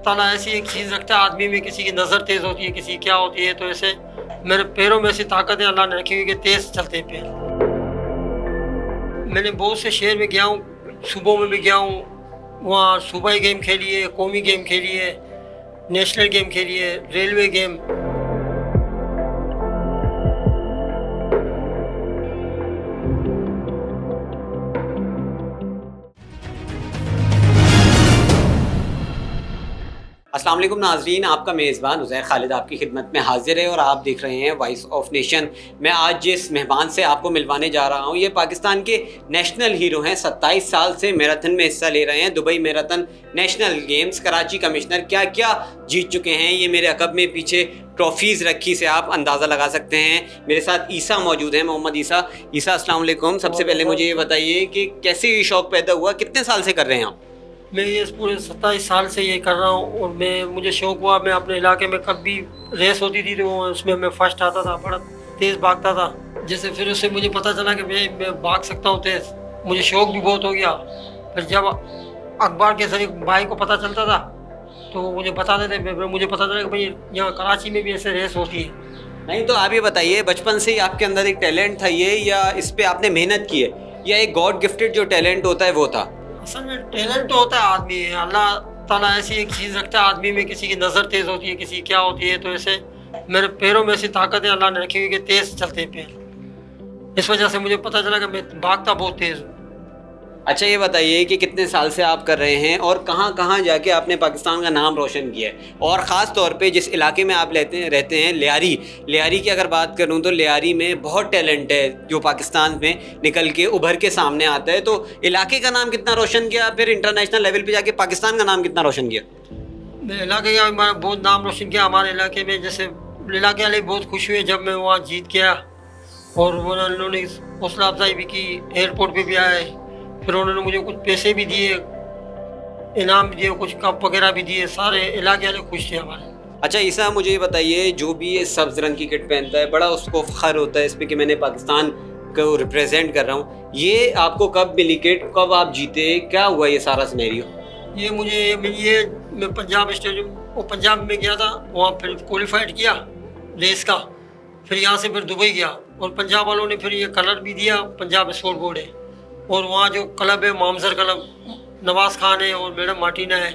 ताला ऐसी एक चीज़ रखता है आदमी में, किसी की नज़र तेज़ होती है, किसी की क्या होती है। तो ऐसे मेरे पैरों में ऐसी ताकत है अल्लाह ने रखी हुई कि तेज़ चलते हैं पैर। मैंने बहुत से शहर में गया हूँ, सूबों में भी गया हूँ, वहाँ सूबाई गेम खेली है, कौमी गेम खेली है, नेशनल गेम खेली है, रेलवे गेम। अस्सलाम वालेकुम नाज़रीन, आपका मेज़बान उज़ैर खालिद आपकी खिदमत में हाजिर है और आप देख रहे हैं वॉइस ऑफ नेशन। मैं आज जिस मेहमान से आपको मिलवाने जा रहा हूं, ये पाकिस्तान के नेशनल हीरो हैं। 27 साल से मैराथन में हिस्सा ले रहे हैं, Dubai marathon national games, Karachi commissioner, क्या क्या जीत चुके हैं। ये मेरे अकब में पीछे ट्रॉफीज़ रखी से आप अंदाज़ा लगा सकते हैं। मेरे साथ ईसा मौजूद है, मोहम्मद ईसा। ईसा अस्सलाम वालेकुम। सबसे पहले मुझे ये बताइए कि कैसे ये शौक़ पैदा हुआ, कितने साल से कर रहे हैं आप? मैं ये पूरे 27 साल से ये कर रहा हूँ और मुझे शौक़ हुआ। मैं अपने इलाके में कभी रेस होती थी तो उसमें मैं फर्स्ट आता था, बड़ा तेज़ भागता था। जैसे फिर उससे मुझे पता चला कि मैं भाग सकता हूँ तेज़, मुझे शौक़ भी बहुत हो गया। फिर जब अखबार के जरिए भाई को पता चलता था तो मुझे बताते थे, मुझे पता चला कि भाई यहाँ कराची में भी ऐसे रेस होती है। नहीं तो आप ये बताइए, बचपन से ही आपके अंदर एक टैलेंट था ये, या इस पे आपने मेहनत की है, या एक गॉड गिफ्टेड जो टैलेंट होता है वो था? असल में टैलेंट तो होता है आदमी, अल्लाह ताला ऐसी एक चीज़ रखता है आदमी में, किसी की नज़र तेज़ होती है, किसी की क्या होती है। तो ऐसे मेरे पैरों में ऐसी ताकत है अल्लाह ने रखी हुई कि तेज़ चलते हैं पैर। इस वजह से मुझे पता चला कि मैं भागता बहुत तेज़ हूँ। अच्छा ये बताइए कि कितने साल से आप कर रहे हैं और कहाँ कहाँ जाके आपने पाकिस्तान का नाम रोशन किया है, और ख़ास तौर पे जिस इलाके में आप रहते हैं लियारी की अगर बात करूँ तो लियारी में बहुत टैलेंट है जो पाकिस्तान में निकल के उभर के सामने आता है। तो इलाके का नाम कितना रोशन किया, फिर इंटरनेशनल लेवल पे जाके पाकिस्तान का नाम कितना रोशन किया? मेरे इलाके का हमारा बहुत नाम रोशन किया। हमारे इलाके में जैसे इलाके वाले बहुत खुश हुए जब मैं वहाँ जीत गया, और उन्होंने हौसला अफजाई भी की, एयरपोर्ट पर भी आए। फिर उन्होंने मुझे कुछ पैसे भी दिए, इनाम भी दिए, कुछ कप वगैरह भी दिए। सारे इलाके वाले खुश थे हमारे। अच्छा ईसा, मुझे ये बताइए, जो भी ये सब्ज़ रंग की किट पहनता है बड़ा उसको फ़ख्र होता है इस पर कि मैंने पाकिस्तान को रिप्रेजेंट कर रहा हूँ। ये आपको कब मिली किट, कब आप जीते, क्या हुआ ये सारा सिनेरियो? ये मुझे मिली है, मैं पंजाब स्टेडियम वो पंजाब में गया था, वहाँ फिर क्वालिफाइड किया रेस का। फिर यहाँ से फिर दुबई गया और पंजाब वालों ने फिर ये कलर भी दिया, पंजाब स्पोर्ट बोर्ड है, और वहाँ जो क्लब है मामजर क्लब, नवाज़ खान है और मैडम मार्टिना है,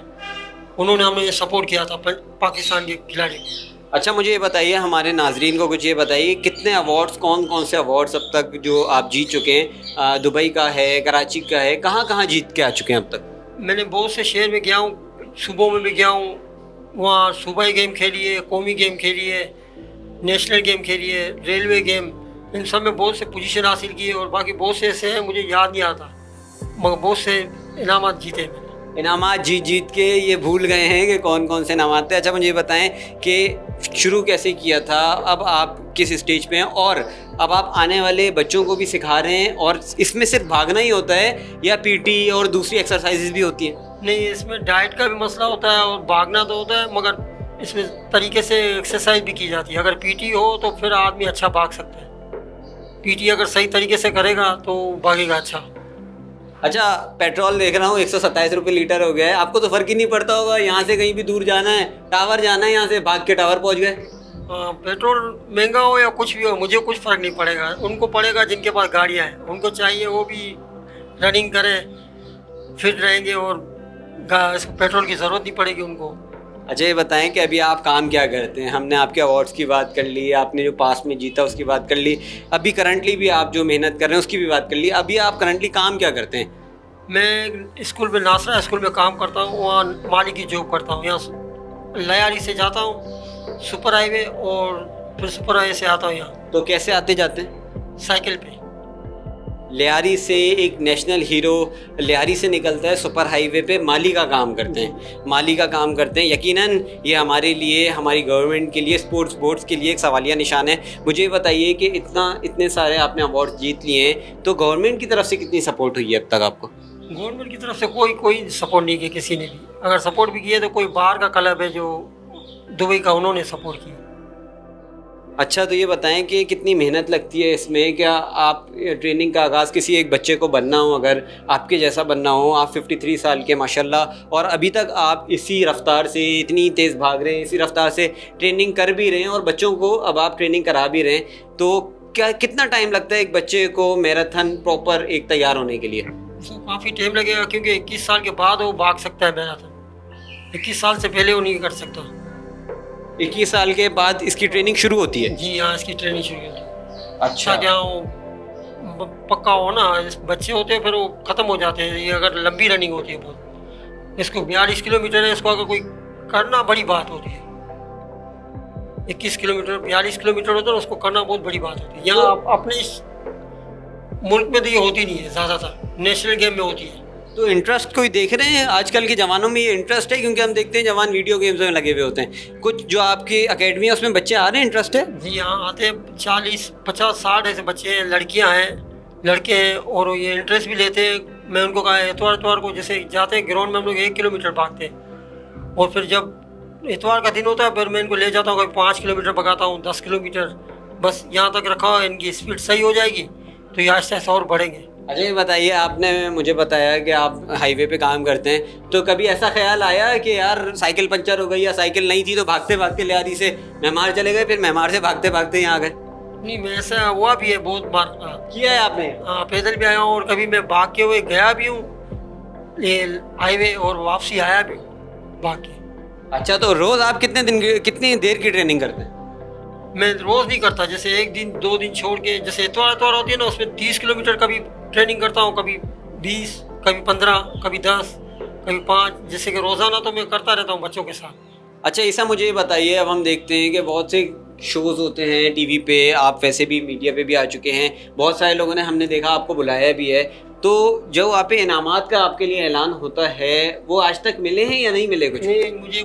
उन्होंने हमें ये सपोर्ट किया था पाकिस्तान के खिलाड़ी। अच्छा मुझे ये बताइए, हमारे नाजरीन को कुछ ये बताइए, कितने अवार्ड्स, कौन कौन से अवार्ड्स अब तक जो आप जीत चुके हैं? दुबई का है, कराची का है, कहाँ कहाँ जीत के आ चुके हैं अब तक? मैंने बहुत से शहर में गया हूँ, सूबों में भी गया हूँ, वहाँ सूबाई गेम खेली है, कौमी गेम खेली है, नेशनल गेम खेली है, रेलवे गेम, इन सब में बहुत से पोजीशन हासिल किए। और बाकी बहुत से ऐसे हैं मुझे याद नहीं आता, मगर बहुत से इनामात जीते मैंने। इनामात जीत के ये भूल गए हैं कि कौन कौन से इनामात थे। अच्छा मुझे ये बताएं कि शुरू कैसे किया था, अब आप किस स्टेज पे हैं, और अब आप आने वाले बच्चों को भी सिखा रहे हैं, और इसमें सिर्फ भागना ही होता है या पीटी और दूसरी एक्सरसाइजेज भी होती हैं? नहीं, इसमें डाइट का भी मसला होता है और भागना तो होता है, मगर इसमें तरीके से एक्सरसाइज भी की जाती है। अगर पीटी हो तो फिर आदमी अच्छा भाग सकता है, पीटी अगर सही तरीके से करेगा तो भागेगा अच्छा। अच्छा, पेट्रोल देख रहा हूँ 127 रुपये लीटर हो गया है, आपको तो फ़र्क ही नहीं पड़ता होगा, यहाँ से कहीं भी दूर जाना है, टावर जाना है, यहाँ से भाग के टावर पहुँच गए। पेट्रोल महंगा हो या कुछ भी हो, मुझे कुछ फ़र्क नहीं पड़ेगा, उनको पड़ेगा जिनके पास गाड़ियाँ हैं, उनको चाहिए वो भी रनिंग करें, फिट रहेंगे और पेट्रोल की ज़रूरत नहीं पड़ेगी उनको। अच्छा ये बताएं कि अभी आप काम क्या करते हैं? हमने आपके अवार्ड्स की बात कर ली, आपने जो पास में जीता उसकी बात कर ली, अभी करंटली भी आप जो मेहनत कर रहे हैं उसकी भी बात कर ली। अभी आप करंटली काम क्या करते हैं? मैं स्कूल में, नासरा स्कूल में काम करता हूँ, वहाँ माली की जॉब करता हूँ। यहाँ लियारी से जाता हूँ सुपर हाईवे, और फिर सुपर हाईवे से आता हूँ यहाँ। तो कैसे आते जाते हैं? साइकिल पे। लियारी से एक नेशनल हीरो लियारी से निकलता है, सुपर हाईवे पे माली का काम करते हैं, यकीनन ये हमारे लिए, हमारी गवर्नमेंट के लिए, स्पोर्ट्स बोर्ड्स के लिए एक सवालिया निशान है। मुझे ये बताइए कि इतने सारे आपने अवार्ड जीत लिए हैं, तो गवर्नमेंट की तरफ से कितनी सपोर्ट हुई है अब तक आपको? गवर्नमेंट की तरफ से कोई सपोर्ट नहीं किया किसी ने भी। अगर सपोर्ट भी किया तो कोई बाहर का क्लब है जो दुबई का, उन्होंने सपोर्ट किया। अच्छा, तो ये बताएं कि कितनी मेहनत लगती है इसमें? क्या आप ट्रेनिंग का आगाज़ किसी एक बच्चे को बनना हो, अगर आपके जैसा बनना हो, आप 53 साल के माशाल्लाह, और अभी तक आप इसी रफ़्तार से इतनी तेज़ भाग रहे हैं, इसी रफ़्तार से ट्रेनिंग कर भी रहे हैं और बच्चों को अब आप ट्रेनिंग करा भी रहे हैं, तो क्या कितना टाइम लगता है एक बच्चे को मैराथन प्रॉपर एक तैयार होने के लिए? उसको काफ़ी टाइम लगेगा, क्योंकि 21 साल के बाद वो भाग सकता है मैराथन। 21 साल से पहले वो नहीं कर सकता। 21 साल के बाद इसकी ट्रेनिंग शुरू होती है? जी हाँ, इसकी ट्रेनिंग शुरू होती है। अच्छा, क्या वो पक्का हो ना, बच्चे होते हैं फिर वो ख़त्म हो जाते हैं। ये अगर लंबी रनिंग होती है बहुत, इसको 42 किलोमीटर है, इसको अगर कोई करना बड़ी बात होती है। 21 किलोमीटर 42 किलोमीटर होता है, उसको करना बहुत बड़ी बात होती है। यहाँ अपने इस मुल्क में तो ये होती नहीं है, ज़्यादातर नेशनल गेम में होती है। तो इंटरेस्ट कोई देख रहे हैं आजकल के ज़मानों में? ये इंटरेस्ट है, क्योंकि हम देखते हैं जवान वीडियो गेम्स में लगे हुए होते हैं। कुछ जो आपकी एकेडमी है उसमें बच्चे आ रहे हैं, इंटरेस्ट है? जी हाँ, आते हैं 40 50 60 ऐसे बच्चे हैं, लड़कियां हैं, लड़के हैं, और ये इंटरेस्ट भी लेते हैं। मैं उनको कहा इतवार को जैसे जाते हैं ग्राउंड में, हम लोग 1 किलोमीटर भागते हैं, और फिर जब इतवार का दिन होता है फिर मैं इनको ले जाता हूँ, कभी 5 किलोमीटर भगाता हूँ, 10 किलोमीटर, बस यहाँ तक रखा हुआ है। इनकी स्पीड सही हो जाएगी तो ये आहिस्ता आहिस्ता और बढ़ेंगे। अच्छा, ये बताइए, आपने मुझे बताया कि आप हाईवे पे काम करते हैं, तो कभी ऐसा ख्याल आया कि यार साइकिल पंचर हो गई या साइकिल नहीं थी तो भागते भागते लियारी से मेहमार चले गए, फिर मेहमार से भागते भागते यहाँ आ गए? नहीं, मैं ऐसा हुआ भी है, बहुत बार किया है आपने? हाँ, पैदल भी आया हूँ, और कभी मैं भाग के हुए गया भी हूँ ये हाईवे, और वापसी आया भी भाग के। अच्छा, तो रोज़ आप कितनी देर की ट्रेनिंग करते हैं? मैं रोज़ नहीं करता, जैसे 1 दिन 2 दिन छोड़ के, जैसे इतवार होती है ना, उसमें 30 किलोमीटर कभी ट्रेनिंग करता हूँ, कभी 20, कभी 15, कभी 10, कभी 5, जैसे कि रोज़ाना तो मैं करता रहता हूँ बच्चों के साथ। अच्छा ईसा, मुझे ये बताइए, अब हम देखते हैं कि बहुत से शोज़ होते हैं टीवी पे, आप वैसे भी मीडिया पे भी आ चुके हैं, बहुत सारे लोगों ने, हमने देखा आपको बुलाया भी है, तो जो आप पे इनामात का आपके लिए ऐलान होता है वो आज तक मिले हैं या नहीं मिले? कुछ नहीं, मुझे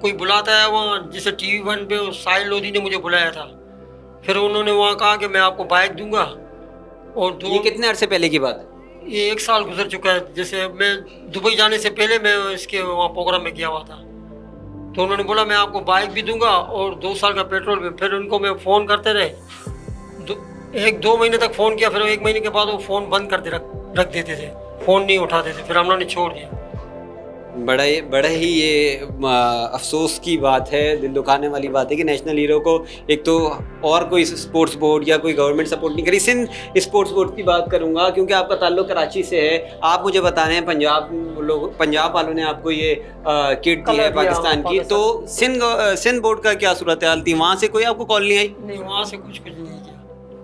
कोई बुलाता है वहाँ, जैसे TV 1 पे साहिल लोधी ने मुझे बुलाया था, फिर उन्होंने वहाँ कहा कि मैं आपको बाइक दूंगा, और ये कितने अरसे पहले की बात है? ये 1 साल गुजर चुका है। जैसे मैं दुबई जाने से पहले मैं इसके वहाँ प्रोग्राम में गया हुआ था, तो उन्होंने बोला मैं आपको बाइक भी दूंगा और 2 साल का पेट्रोल भी। फिर उनको मैं फ़ोन करते रहे, 1-2 महीने तक फ़ोन किया, फिर 1 महीने के बाद वो फ़ोन बंद कर रख देते थे, फ़ोन नहीं उठाते थे, फिर हम लोगों ने छोड़ दिया। बड़ा ही ये अफसोस की बात है, दिल दुखाने वाली बात है कि नेशनल हीरो को एक तो और कोई स्पोर्ट्स बोर्ड या कोई गवर्नमेंट सपोर्ट नहीं करी। सिंध स्पोर्ट्स बोर्ड की बात करूंगा, क्योंकि आपका ताल्लुक कराची से है। आप मुझे बता रहे हैं पंजाब वालों ने आपको ये किट दी है पाकिस्तान की, तो सिंध बोर्ड का क्या सूरत हाल थी? वहाँ से कोई आपको कॉल नहीं आई? नहीं, वहाँ से कुछ नहीं किया।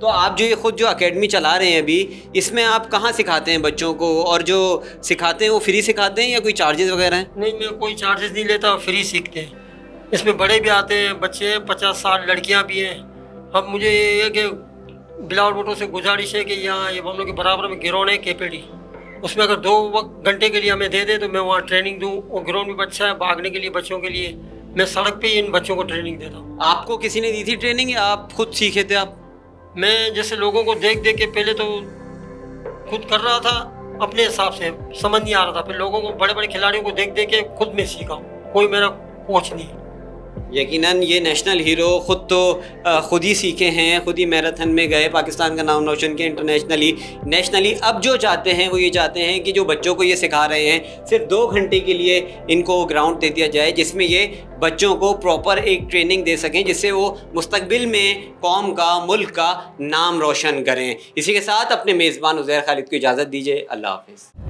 तो आप जो ये खुद जो एकेडमी चला रहे हैं अभी, इसमें आप कहाँ सिखाते हैं बच्चों को, और जो सिखाते हैं वो फ्री सिखाते हैं या कोई चार्जेस वगैरह हैं? नहीं, मैं कोई चार्जेस नहीं लेता, फ्री सीखते हैं। इसमें बड़े भी आते हैं, बच्चे 50-60 लड़कियां भी हैं। अब मुझे ये है कि बिलावल भुट्टो से गुजारिश है कि यहाँ हम लोग के बराबर में ग्राउंड है KPD, उसमें अगर 2 घंटे के लिए हमें दे दे तो मैं वहाँ ट्रेनिंग दूँ। और ग्राउंड भी अच्छा है भागने के लिए, बच्चों के लिए। मैं सड़क पर ही इन बच्चों को ट्रेनिंग देता हूँ। आपको किसी ने दी थी ट्रेनिंग या आप खुद सीखे थे? आप? मैं जैसे लोगों को देख के पहले तो खुद कर रहा था, अपने हिसाब से समझ नहीं आ रहा था, फिर लोगों को, बड़े खिलाड़ियों को देख के खुद में सीखा हूँ। कोई मेरा कोच नहीं है। यकीनन ये नेशनल हीरो खुद तो खुद ही सीखे हैं, खुद ही मैराथन में गए, पाकिस्तान का नाम रोशन किया इंटरनेशनली, नेशनली। अब जो चाहते हैं वो ये चाहते हैं कि जो बच्चों को ये सिखा रहे हैं, सिर्फ 2 घंटे के लिए इनको ग्राउंड दे दिया जाए, जिसमें ये बच्चों को प्रॉपर एक ट्रेनिंग दे सकें, जिससे वो मुस्तकबिल में कौम का, मुल्क का नाम रोशन करें। इसी के साथ अपने मेज़बान उज़ैर खालिद को इजाज़त दीजिए। अल्लाह हाफ़िज़।